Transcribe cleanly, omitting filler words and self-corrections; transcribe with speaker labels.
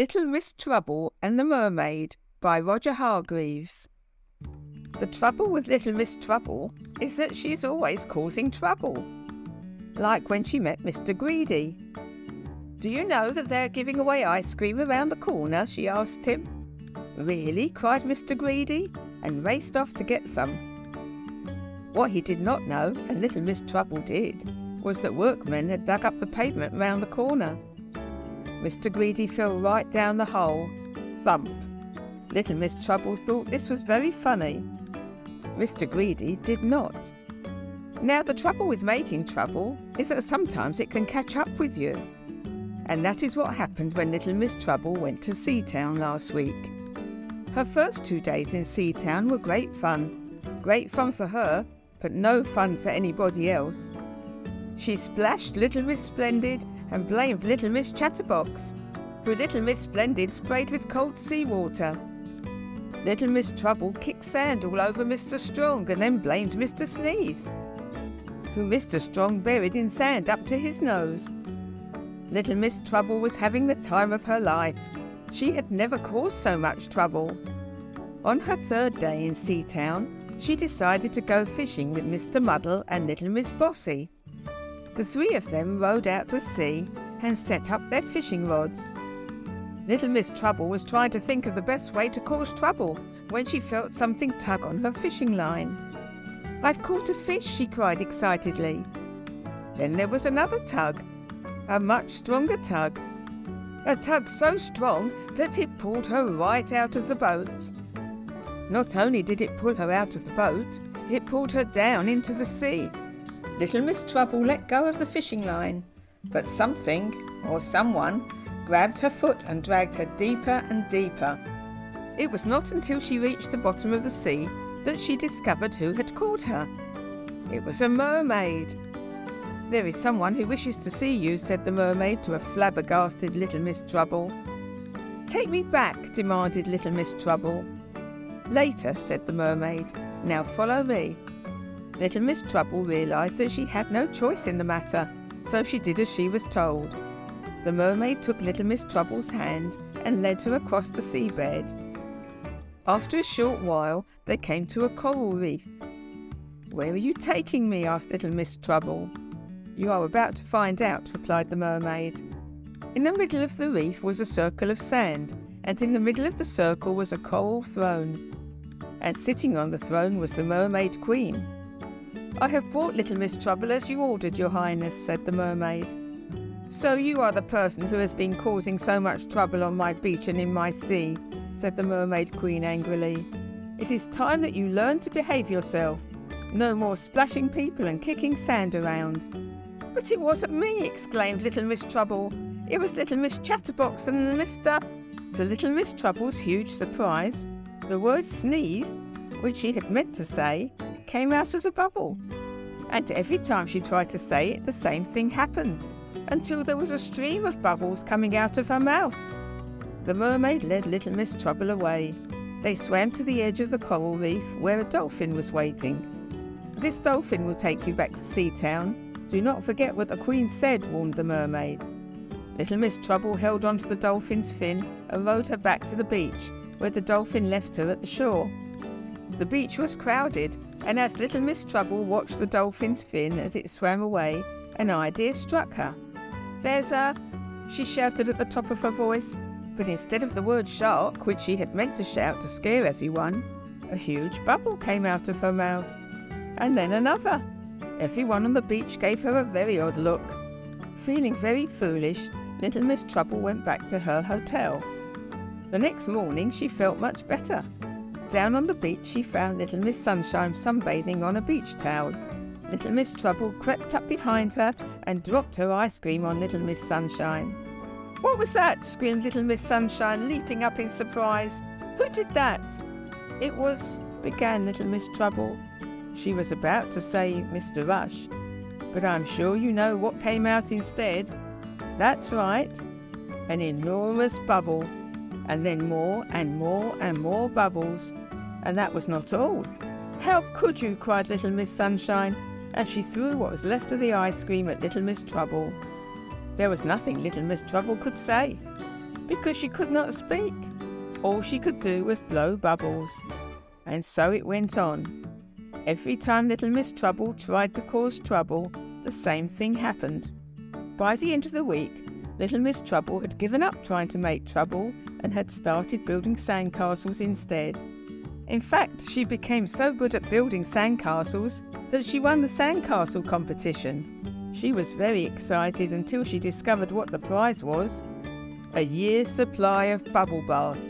Speaker 1: Little Miss Trouble and the Mermaid by Roger Hargreaves. The trouble with Little Miss Trouble is that she is always causing trouble. Like when she met Mr. Greedy. "Do you know that they're giving away ice cream around the corner?" she asked him. "Really?" cried Mr. Greedy, and raced off to get some. What he did not know, and Little Miss Trouble did, was that workmen had dug up the pavement round the corner. Mr. Greedy fell right down the hole. Thump! Little Miss Trouble thought this was very funny. Mr. Greedy did not. Now the trouble with making trouble is that sometimes it can catch up with you. And that is what happened when Little Miss Trouble went to Seatown last week. Her first 2 days in Seatown were great fun. Great fun for her, but no fun for anybody else. She splashed Little Miss Splendid and blamed Little Miss Chatterbox, who Little Miss Splendid sprayed with cold seawater. Little Miss Trouble kicked sand all over Mr. Strong and then blamed Mr. Sneeze, who Mr. Strong buried in sand up to his nose. Little Miss Trouble was having the time of her life. She had never caused so much trouble. On her 3rd day in Seatown, she decided to go fishing with Mr. Muddle and Little Miss Bossy. The 3 of them rowed out to sea and set up their fishing rods. Little Miss Trouble was trying to think of the best way to cause trouble when she felt something tug on her fishing line. "I've caught a fish," she cried excitedly. Then there was another tug, a much stronger tug. A tug so strong that it pulled her right out of the boat. Not only did it pull her out of the boat, it pulled her down into the sea. Little Miss Trouble let go of the fishing line, but something, or someone, grabbed her foot and dragged her deeper and deeper. It was not until she reached the bottom of the sea that she discovered who had caught her. It was a mermaid. "There is someone who wishes to see you," said the mermaid to a flabbergasted Little Miss Trouble. "Take me back," demanded Little Miss Trouble. "Later," said the mermaid. "Now follow me." Little Miss Trouble realised that she had no choice in the matter, so she did as she was told. The mermaid took Little Miss Trouble's hand and led her across the seabed. After a short while, they came to a coral reef. "Where are you taking me?" asked Little Miss Trouble. "You are about to find out," replied the mermaid. In the middle of the reef was a circle of sand, and in the middle of the circle was a coral throne. And sitting on the throne was the Mermaid Queen. "I have brought Little Miss Trouble as you ordered, Your Highness," said the mermaid. "So you are the person who has been causing so much trouble on my beach and in my sea," said the Mermaid Queen angrily. "It is time that you learn to behave yourself. No more splashing people and kicking sand around." "But it wasn't me," exclaimed Little Miss Trouble. "It was Little Miss Chatterbox and Mr." To Little Miss Trouble's huge surprise, the word sneeze, which she had meant to say, came out as a bubble. And every time she tried to say it, the same thing happened, until there was a stream of bubbles coming out of her mouth. The mermaid led Little Miss Trouble away. They swam to the edge of the coral reef where a dolphin was waiting. "This dolphin will take you back to Seatown. Do not forget what the Queen said," warned the mermaid. Little Miss Trouble held onto the dolphin's fin and rowed her back to the beach, where the dolphin left her at the shore. The beach was crowded, and as Little Miss Trouble watched the dolphin's fin as it swam away, an idea struck her. "There's a—" she shouted at the top of her voice, but instead of the word shark, which she had meant to shout to scare everyone, a huge bubble came out of her mouth. And then another. Everyone on the beach gave her a very odd look. Feeling very foolish, Little Miss Trouble went back to her hotel. The next morning she felt much better. Down on the beach she found Little Miss Sunshine sunbathing on a beach towel. Little Miss Trouble crept up behind her and dropped her ice cream on Little Miss Sunshine. "What was that?" screamed Little Miss Sunshine, leaping up in surprise. "Who did that?" "It was—" began Little Miss Trouble. She was about to say Mr. Rush, but I'm sure you know what came out instead. That's right, an enormous bubble, and then more and more and more bubbles. And that was not all. "How could you?" cried Little Miss Sunshine, and she threw what was left of the ice cream at Little Miss Trouble. There was nothing Little Miss Trouble could say. because she could not speak. All she could do was blow bubbles. And so it went on. Every time little Miss Trouble tried to cause trouble, the same thing happened. By the end of the week, little Miss Trouble had given up trying to make trouble and had started building sandcastles instead. In fact, she became so good at building sandcastles that she won the sandcastle competition. She was very excited until she discovered what the prize was: a year's supply of bubble bath.